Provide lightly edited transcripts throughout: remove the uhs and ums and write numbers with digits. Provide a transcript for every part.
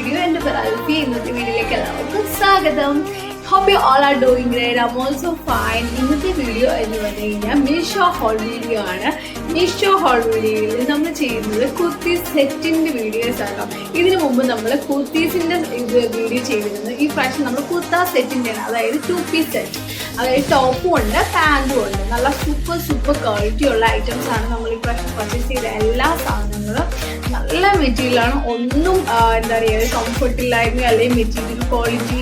video and hope you all are doing great. I'm also fine. In this video, Meesho haul video. Meesho haul video is a kurti set in the videos. This is a kurtis in the video. If I show kurta set in the two-piece set. Top one, pant one. Super quality items are material material quality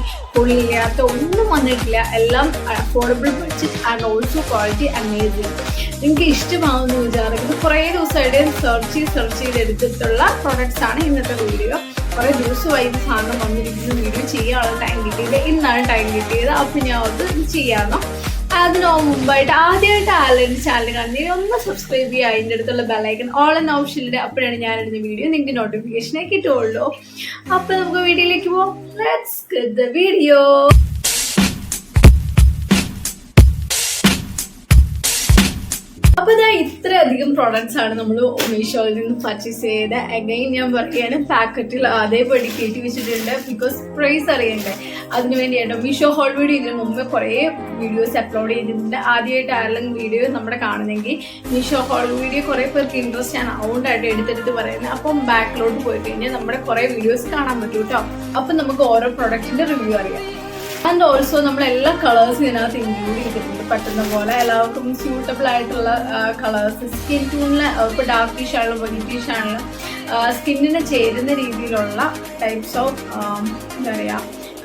affordable budget and also quality amazing. You search products in the video. Subscribe the bell icon all and now she'll upload the video notification. Let's get the video. These products are Meesho purchase again packet because price Meesho haul video videos uploaded videos Meesho haul video interest and edited backload videos product review. And also, we have all colors included. Suitable colors, skin tone, darkish, whitish, skin types of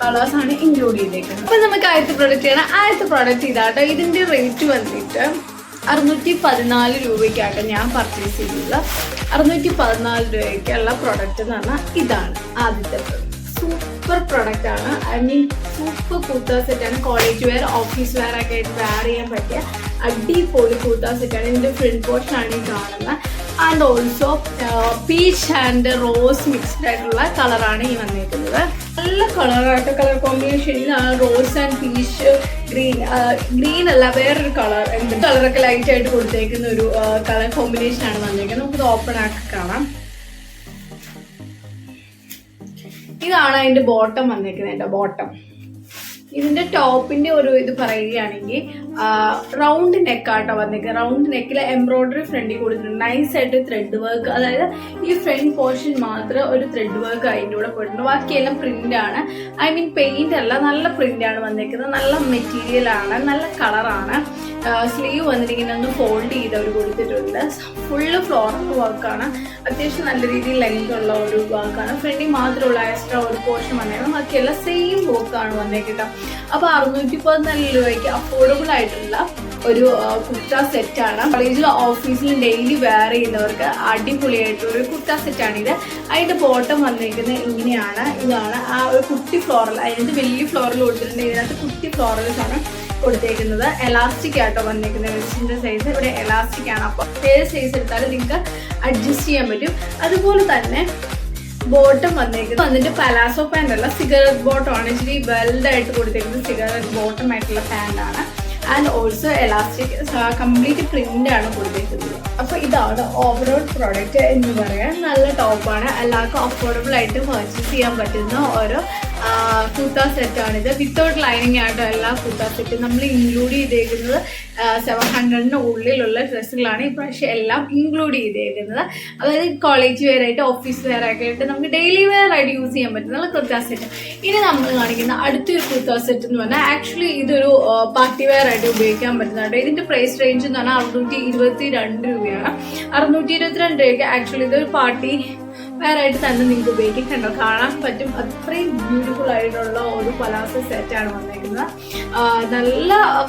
colors are included. Now, we have the product. This product is the rate to super product. I mean, super kurta set and college wear, office wear, I get wear a deep kurta set and in the front portion and also peach and rose mixed color color combination rose and peach green green color and the color light color combination open. This is the bottom. This is the top. Round neck. Round neck embroidery nice thread work. This front portion is thread work. Print. I mean paint. Print. Material. Color. Sleeve fold full floral work. Length front extra portion same work. Affordable kurta set. College office daily wear kurta set. The bottom floral. Elastic size elastic size adjust bottom palazzo pant cigarette bottom actually well cigarette bottom pant and also elastic complete print so this is the overall product top affordable item purchase kurta set without lining kurta set include 700 dress include college wear office wear daily wear use kurta set. This kurta set actually this is party wear price range is actually the party where beautiful palazzo set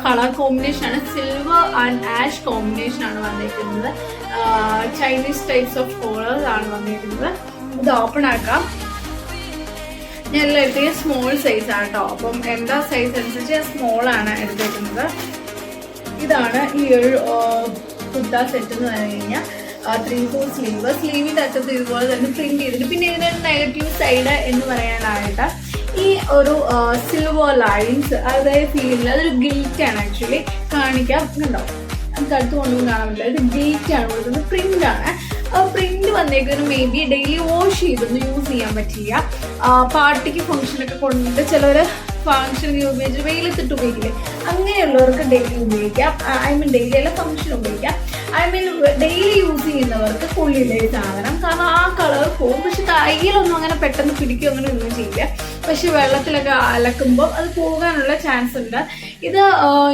color combination silver and ash combination Chinese types of colors open small size top size small kurta set 3/4 sleeve that is print negative side silver lines feel gilt actually print print വന്നേക്കുന്നത് may be daily wash ചെയ്തൊന്നും use ചെയ്യാൻ പറ്റില്ല. പാർട്ടിക്ക് ഫംഗ്ഷനൊക്കെ കൊണ്ട് ചിലവർ function ഉപയോഗിച്ച് വെയിലത്തിട്ട് ഉപയോഗിക്കില്ലേ, അങ്ങനെയുള്ളവർക്ക് ഡെയിലി ഉപയോഗിക്കാം. ഐ മീൻ ഡെയിലി അല്ല, ഫംഗ്ഷൻ ഉപയോഗിക്കാം. ഐ മീൻ ഡെയിലി യൂസ് ചെയ്യുന്നവർക്ക് കൊള്ളില്ല ഈ സാധനം, കാരണം ആ കളർ പോകും. പക്ഷെ കയ്യിലൊന്നും അങ്ങനെ പെട്ടെന്ന് പിടിക്കുക അങ്ങനെ ഒന്നും ചെയ്യില്ല. പക്ഷെ വെള്ളത്തിലൊക്കെ അലക്കുമ്പോൾ അത് പോകാനുള്ള ചാൻസ് ഉണ്ട്. ഇത്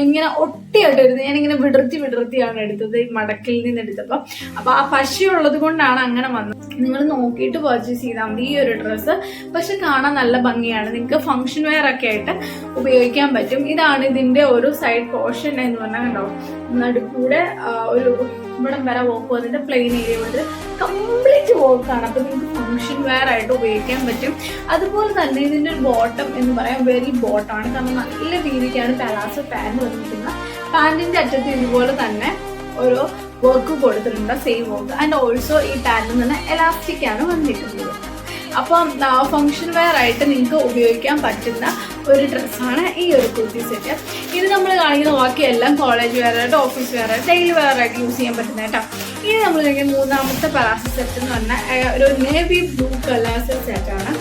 ഇങ്ങനെ ഒട്ടിയായിട്ട് എടുത്തത്, ഞാനിങ്ങനെ വിടർത്തിയാണ് എടുത്തത് ഈ മടക്കിൽ നിന്ന് എടുത്തപ്പോൾ. അപ്പോൾ ആ പശയുള്ളത് കൊണ്ടാണ് അങ്ങനെ വന്നത്. നിങ്ങൾ നോക്കിയിട്ട് പർച്ചേസ് ചെയ്താൽ മതി ഈ ഒരു ഡ്രസ്സ്. പക്ഷെ കാണാൻ നല്ല ഭംഗിയാണ്, നിങ്ങൾക്ക് ഫംഗ്ഷൻ വെയർ ഒക്കെ ആയിട്ട് ഉപയോഗിക്കാൻ പറ്റും. ഇതാണ് ഇതിന്റെ ഒരു സൈഡ് പോർഷൻ എന്ന് പറഞ്ഞാൽ, കണ്ടോ, നടുക്കൂടെ ഒരു ഇവിടം വരെ വർക്ക് വന്നിട്ട് പ്ലെയിൻ ഏരിയ വന്നിട്ട് കംപ്ലീറ്റ് വർക്കാണ്. അപ്പൊ നിങ്ങൾക്ക് ഫംഗ്ഷൻ വെയർ ആയിട്ട് ഉപയോഗിക്കാൻ പറ്റും. അതുപോലെ തന്നെ ഇതിന്റെ ഒരു ബോട്ടം എന്ന് പറയാൻ വെരി ബോട്ടമാണ്, കാരണം നല്ല രീതിക്കാണ് പലാസോ പാന്റ് വന്നിരിക്കുന്നത്. പാന്റിന്റെ അറ്റത്ത് ഇതുപോലെ തന്നെ ഒരു വർക്ക് കൊടുത്തിട്ടുണ്ട്, സെയിം വർക്ക്. ആൻഡ് ഓൾസോ ഈ പാന്റിൽ നിന്ന് എലാസ്റ്റിക് ആണ് വന്നിരിക്കുന്നത്. അപ്പം ഫംഗ്ഷൻ വെയർ ആയിട്ട് നിങ്ങൾക്ക് ഉപയോഗിക്കാൻ പറ്റുന്ന ഒരു ഡ്രസ്സാണ് ഈ ഒരു കുർത്തി സെറ്റ്. ഇത് നമ്മൾ കാണിക്കുന്ന ബാക്കിയെല്ലാം കോളേജ് വെയർ ആയിട്ട്, ഓഫീസ് വെയർ ആയിട്ട്, ഡെയിലി വെയർ ആയിട്ട് യൂസ് ചെയ്യാൻ പറ്റുന്ന കേട്ടോ. ഇനി നമ്മൾ കാണിക്കുന്ന മൂന്നാമത്തെ പലാസോ സെറ്റ് എന്ന് പറഞ്ഞാൽ ഒരു നേവി ബ്ലൂ പലാസോ സെറ്റാണ്.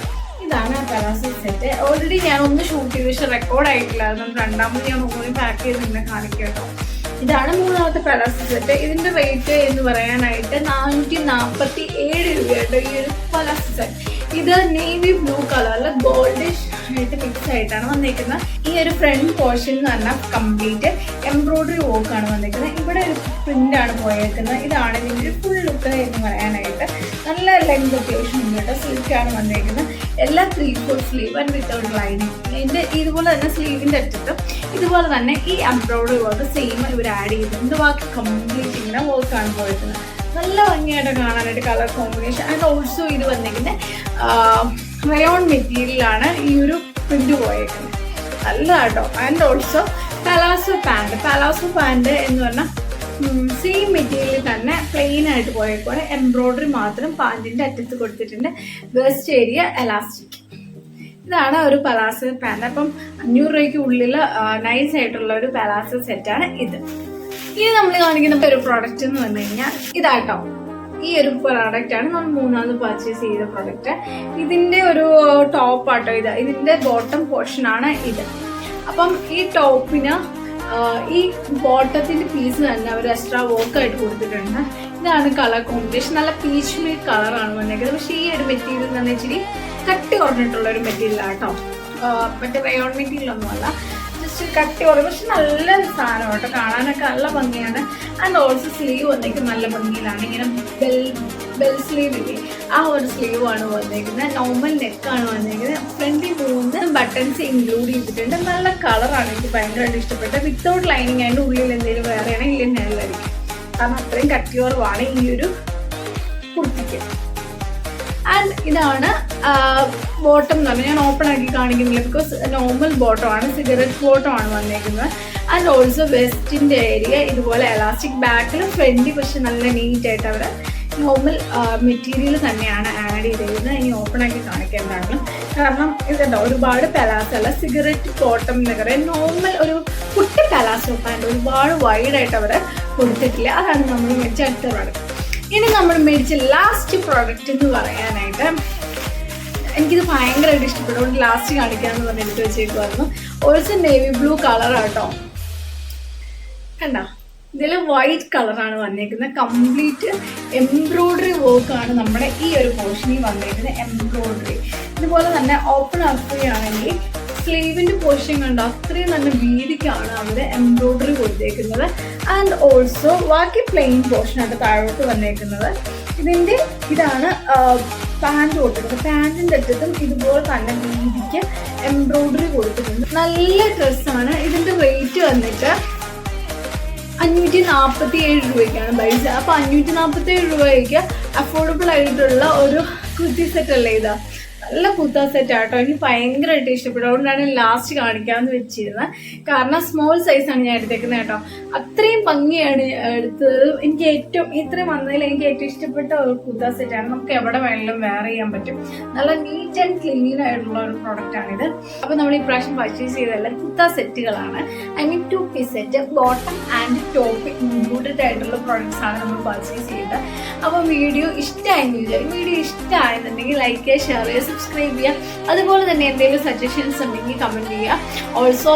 ഇതാണ് പലാസോ സെറ്റ്. ഓൾറെഡി ഞാൻ ഒന്ന് ഷൂട്ട് ചെയ്ത് പക്ഷെ റെക്കോർഡ് ആയിട്ടില്ലായിരുന്നു. രണ്ടാമത് ഞാൻ ഒന്നുകൂടി പാക്ക് ചെയ്ത് നിന്നെ കാണിക്കാം കേട്ടോ. ഇതാണ് മൂന്നാമത്തെ പലാസോ സെറ്റ്. ഇതിന്റെ റേറ്റ് എന്ന് പറയാനായിട്ട് 447 രൂപയായിട്ട് ഈ ഒരു പലാസോ സെറ്റ്. ഇത് നേവി ബ്ലൂ കളറിൽ ഗോൾഡിഷ് ആയിട്ട് മിക്സ് ആയിട്ടാണ് വന്നിരിക്കുന്നത്. ഈ ഒരു ഫ്രണ്ട് പോർഷൻ എന്ന് പറഞ്ഞാൽ കംപ്ലീറ്റ് എംബ്രോയിഡറി വർക്ക് ആണ് വന്നിരിക്കുന്നത്. ഇവിടെ ഒരു പ്രിന്റ് ആണ് പോയേക്കുന്നത്. ഇതാണ് ഇതിന്റെ ഫുൾ ലുക്ക് എന്ന് പറയാനായിട്ട്. നല്ല ലെങ്ത് അത്യാവശ്യം ഉണ്ട്. സ്ലീവാണ് വന്നിരിക്കുന്നത്. എല്ലാ 3/4 സ്ലീവ് ആൻഡ് വിത്തൗട്ട് ലൈനിങ്. ഇതിന്റെ ഇതുപോലെ തന്നെ സ്ലീവിന്റെ അറ്റത്തും ഇതുപോലെ തന്നെ ഈ എംബ്രോയിഡറി വർക്ക് സെയിം ഇവർ ആഡ് ചെയ്തിട്ടുണ്ട്. ബാക്കി കംപ്ലീറ്റ് ഇങ്ങനെ വർക്കാണ് പോയിരിക്കുന്നത്. നല്ല ഭംഗിയായിട്ട് കാണാനായിട്ട് കളർ കോമ്പിനേഷൻ. ആൻഡ് ഓൾസോ ഇത് വന്നിരിക്കുന്നത് റയോൺ മെറ്റീരിയലാണ് ഈ ഒരു പ്രിന്റ് പോയേക്കുന്നത്. നല്ല കേട്ടോ. ആൻഡ് ഓൾസോ പലാസോ പാൻറ് എന്ന് പറഞ്ഞാൽ സെയിം മെറ്റീരിയൽ തന്നെ പ്ലെയിൻ ആയിട്ട് പോയേക്കുവാണ്. എംബ്രോയിഡറി മാത്രം പാൻറ്റിന്റെ അറ്റത്ത് കൊടുത്തിട്ടുണ്ട്. West area elastic. ഇതാണ് ഒരു പലാസോ പാൻറ്. അപ്പം 500 രൂപയ്ക്ക് ഉള്ളിൽ നൈസ് ആയിട്ടുള്ള ഒരു പലാസോ സെറ്റാണ് ഇത്. ഇനി നമ്മൾ കാണിക്കുന്ന ഒരു പ്രോഡക്റ്റ് എന്ന് പറഞ്ഞു കഴിഞ്ഞാൽ ഇതാട്ടോ. ഈ ഒരു പ്രോഡക്റ്റ് ആണ് നമ്മൾ മൂന്നാമത് പർച്ചേസ് ചെയ്ത പ്രോഡക്റ്റ്. ഇതിന്റെ ഒരു ടോപ്പ് ആട്ടോ ഇത്. ഇതിന്റെ ബോട്ടം പോർഷൻ ആണ് ഇത്. അപ്പം ഈ ടോപ്പിന് ഈ ബോട്ടത്തിന്റെ പീസ് തന്നെ അവർ എക്സ്ട്രാ വർക്ക് ആയിട്ട് കൊടുത്തിട്ടുണ്ട്. ഇതാണ് കളർ കോമ്പിനേഷൻ. നല്ല പീച്ച് മിൽക്ക് കളറാണ് വന്നേക്കുന്നത്. പക്ഷെ ഈ ഒരു മെറ്റീരിയൽ എന്ന് പറഞ്ഞാൽ ഇച്ചിരി കട്ടി കുറഞ്ഞിട്ടുള്ള ഒരു മെറ്റീരിയലാണ് കേട്ടോ. മറ്റേ റയോൺ മെറ്റീരിയൽ ഒന്നുമല്ല, ജസ്റ്റ് കട്ടി കുറയും. പക്ഷെ നല്ല സാധനം കേട്ടോ, കാണാനൊക്കെ നല്ല ഭംഗിയാണ്. ആൻഡ് ഓൾസോ സ്ലീവ് വന്നേക്കും നല്ല ഭംഗിയിലാണ്. ഇങ്ങനെ ബെൽ സ്ലീവ് ഇല്ലേ, ആ ഒരു സ്ലീവ് ആണ് വന്നേക്കുന്നത്. നോർമൽ നെക്കാണ് വന്നേക്കുന്നത്. ഫ്രണ്ടിൽ 3 ബട്ടൺസ് ഇൻക്ലൂഡ് ചെയ്തിട്ടുണ്ട്. നല്ല കളറാണ്, എനിക്ക് ഭയങ്കരമായിട്ട് ഇഷ്ടപ്പെട്ടത്. വിത്തൗട്ട് ലൈനിങ് അതിൻ്റെ ഉള്ളിൽ എന്തെങ്കിലും വേറെ ആണെങ്കിൽ നല്ലതായിരിക്കും, കാരണം അത്രയും കട്ടി കുറവാണ് ഈ ഒരു കുർത്തിക്ക്. ആൻഡ് ഇതാണ് ബോട്ടം എന്ന് പറഞ്ഞാൽ ഞാൻ ഓപ്പൺ ആക്കി കാണിക്കുന്നില്ല, ബിക്കോസ് നോർമൽ ബോട്ടം ആണ്, സിഗരറ്റ് ബോട്ടം ആണ് വന്നേക്കുന്നത്. ആൻഡ് ഓൾസോ വെസ്റ്റിന്റെ ഏരിയ ഇതുപോലെ എലാസ്റ്റിക്, ബാക്കിലും ഫ്രണ്ടിൽ പക്ഷെ നല്ല നീറ്റ് ആയിട്ട് അവർ നോർമൽ മെറ്റീരിയൽ തന്നെയാണ് ആഡ് ചെയ്തിരിക്കുന്നത്. ഇനി ഓപ്പൺ ആക്കി കാണിക്കേണ്ടതാണ്, കാരണം ഇതുണ്ടോ ഒരുപാട് പലാസോ അല്ല, സിഗരറ്റ് ബോട്ടം എന്ന് പറയാം. നോർമൽ ഒരു കുട്ടി പലാസോ പാൻറ്, ഒരുപാട് വൈഡായിട്ട് അവർ കൊടുത്തിട്ടില്ല. അതാണ് നമ്മൾ മേടിച്ച അടുത്ത പ്രോഡക്റ്റ്. ഇനി നമ്മൾ മേടിച്ച ലാസ്റ്റ് പ്രോഡക്റ്റ് എന്ന് പറയാനായിട്ട് എനിക്കിത് ഭയങ്കരമായിട്ട് ഇഷ്ടപ്പെട്ടു. അതുകൊണ്ട് ലാസ്റ്റ് കാണിക്കാമെന്ന് പറഞ്ഞ് എടുത്ത് വെച്ചേക്കുമായിരുന്നു. ഓൾസോ നേവി ബ്ലൂ കളറാട്ടോ. കണ്ടോ, ഇതിൽ വൈറ്റ് കളറാണ് വന്നേക്കുന്നത്. കംപ്ലീറ്റ് എംബ്രോയിഡറി വർക്കാണ് നമ്മുടെ ഈ ഒരു പോർഷനിൽ വന്നേക്കുന്നത്. എംബ്രോയിഡറി ഇതുപോലെ തന്നെ ഓപ്പൺ ആക്കുകയാണെങ്കിൽ സ്ലീവിന്റെ പോർഷൻ കണ്ടോ, അത്രയും നല്ല വീതിക്കാണ് അവിടെ എംബ്രോയിഡറി കൊടുത്തേക്കുന്നത്. ആൻഡ് ഓൾസോ ബാക്കി പ്ലെയിൻ പോർഷനായിട്ട് താഴോട്ട് വന്നേക്കുന്നത്. ഇതാണ് പാൻറ് കൊടുത്തിട്ടുണ്ട്. പാൻറ്റിൻ്റെ അറ്റത്തും ഇതുപോലെ തന്നെ വീതിക്ക് എംബ്രോയിഡറി കൊടുത്തിട്ടുണ്ട്. നല്ല ഡ്രസ്സാണ്. ഇതിന്റെ റേറ്റ് വന്നിട്ട് 547 രൂപയ്ക്കാണ് പൈസ. അപ്പൊ 547 രൂപയ്ക്ക് അഫോർഡബിൾ ആയിട്ടുള്ള ഒരു കുർത്തി സെറ്റ് അല്ലേ ഇതാ. നല്ല കുർത്ത സെറ്റ് ആട്ടോ, എനിക്ക് ഭയങ്കരമായിട്ട് ഇഷ്ടപ്പെട്ടു. അതുകൊണ്ടാണ് ലാസ്റ്റ് കാണിക്കാമെന്ന് വെച്ചിരുന്നത്. കാരണം സ്മോൾ സൈസാണ് ഞാൻ എടുത്തേക്കുന്നത് കേട്ടോ. അത്രയും ഭംഗിയാണ് എടുത്തത്. എനിക്ക് ഇത്രയും വന്നതിൽ എനിക്ക് ഏറ്റവും ഇഷ്ടപ്പെട്ട ഒരു കുർത്ത സെറ്റാണ്. നമുക്ക് എവിടെ വേണമെങ്കിലും വെയർ ചെയ്യാൻ പറ്റും. നല്ല നീറ്റ് ആൻഡ് ക്ലീൻ ആയിട്ടുള്ള ഒരു പ്രോഡക്റ്റ് ആണിത്. അപ്പൊ നമ്മൾ ഈ പ്രാവശ്യം പർച്ചേസ് ചെയ്തതെല്ലാം കുർത്ത സെറ്റുകളാണ്. I mean 2 piece set, bottom and top included ആയിട്ടുള്ള പ്രോഡക്റ്റ്സ് ആണ് നമ്മൾ പർച്ചേസ് ചെയ്തത്. അപ്പോൾ വീഡിയോ ഇഷ്ടമായെന്ന് വിചാരിക്കും. വീഡിയോ ഇഷ്ടമായെന്നുണ്ടെങ്കിൽ ലൈക്ക് ചെയ്യുക, ഷെയർ ചെയ്യുക, സബ്സ്ക്രൈബ് ചെയ്യുക. അതുപോലെ തന്നെ എന്തെങ്കിലും സജഷൻസ് ഉണ്ടെങ്കിൽ കമൻറ്റ് ചെയ്യുക. ഓൾസോ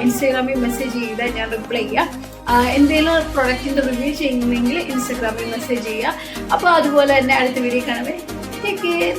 ഇൻസ്റ്റാഗ്രാമിൽ മെസ്സേജ് ചെയ്താൽ ഞാൻ റിപ്ലൈ ചെയ്യാം. എന്തെങ്കിലും പ്രൊഡക്റ്റിൻ്റെ റിവ്യൂ ചെയ്യുന്നെങ്കിൽ ഇൻസ്റ്റാഗ്രാമിൽ മെസ്സേജ് ചെയ്യുക. അപ്പോൾ അതുപോലെ തന്നെ അടുത്ത വീഡിയോ കാണുമ്പോൾ ടേക്ക് കെയർ.